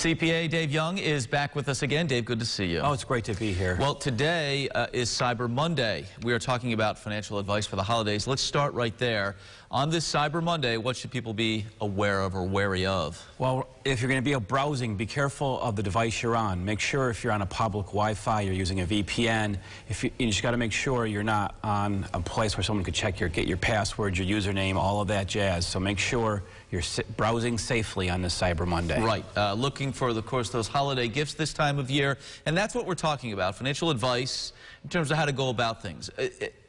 CPA Dave Young is back with us again. Dave, good to see you. Oh, it's great to be here. Well, today is Cyber Monday. We are talking about financial advice for the holidays. Let's start right there. On this Cyber Monday, what should people be aware of or wary of? Well, if you're going to be browsing, be careful of the device you're on. Make sure if you're on a public Wi-Fi, you're using a VPN. You just got to make sure you're not on a place where someone could get your password, your username, all of that jazz. So make sure you're browsing safely on this Cyber Monday. Right. Looking for, of course, those holiday gifts this time of year. And that's what we're talking about, financial advice in terms of how to go about things.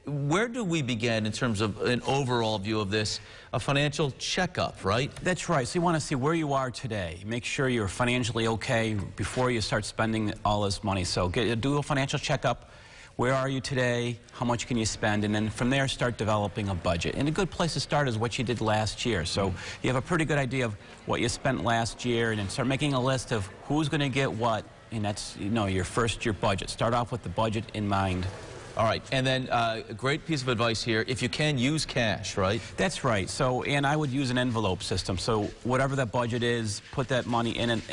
Where do we begin in terms of an overall view of this? A financial checkup, right? That's right. So you want to see where you are today. Make sure you're financially okay before you start spending all this money. So do a financial checkup. Where are you today? How much can you spend? And then from there, start developing a budget. And a good place to start is what you did last year. So you have a pretty good idea of what you spent last year, and then start making a list of who's going to get what. And that's, your budget. Start off with the budget in mind. All right, and then a great piece of advice here, if you can, use cash, right? That's right. So, and I would use an envelope system. So whatever that budget is, put that money in an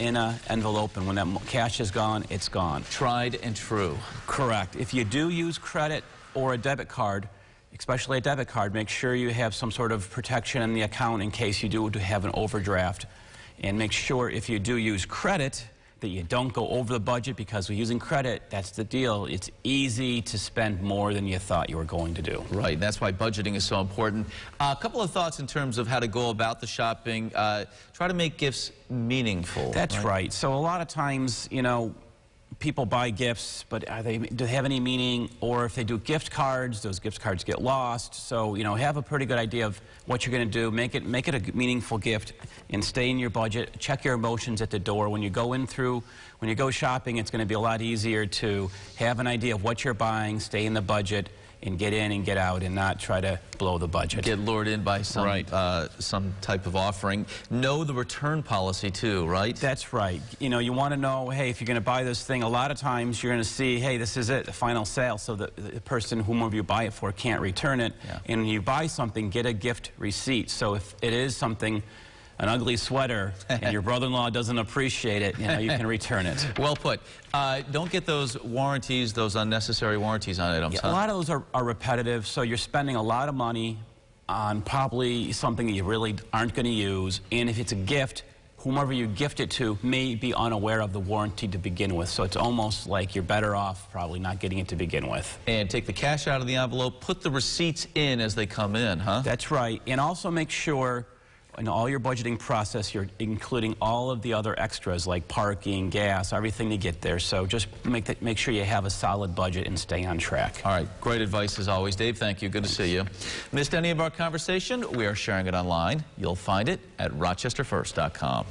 envelope, and when that cash is gone, it's gone. Tried and true. Correct. If you do use credit or a debit card, especially a debit card, make sure you have some sort of protection in the account in case you do have an overdraft. And make sure if you do use credit, that you don't go over the budget, because with using credit, that's the deal. It's easy to spend more than you thought you were going to do. Right, that's why budgeting is so important. A couple of thoughts in terms of how to go about the shopping. Try to make gifts meaningful. That's right. So a lot of times, people buy gifts, but do they have any meaning? Or if they do gift cards, those gift cards get lost. So, have a pretty good idea of what you're going to do. Make it a meaningful gift and stay in your budget. Check your emotions at the door. When you go shopping, it's going to be a lot easier to have an idea of what you're buying, stay in the budget, and get in and get out and not try to blow the budget. Get lured in by some, right. Some type of offering. Know the return policy too, right? That's right. You want to know, hey, if you're going to buy this thing, a lot of times you're going to see, hey, this is it, the final sale, so the person, whomever you buy it for, can't return it. Yeah. And when you buy something, get a gift receipt. So if it is something, an ugly sweater, and your brother-in-law doesn't appreciate it, you can return it. Well put. Don't get those warranties, those unnecessary warranties on items. Yeah, a lot of those are repetitive, so you're spending a lot of money on probably something that you really aren't going to use. And if it's a gift, whomever you gift it to may be unaware of the warranty to begin with. So it's almost like you're better off probably not getting it to begin with. And take the cash out of the envelope, put the receipts in as they come in, huh? That's right. And also make sure in all your budgeting process, you're including all of the other extras like parking, gas, everything to get there. So just make sure you have a solid budget and stay on track. All right. Great advice as always. Dave, thank you. Good to see you. Missed any of our conversation? We are sharing it online. You'll find it at rochesterfirst.com.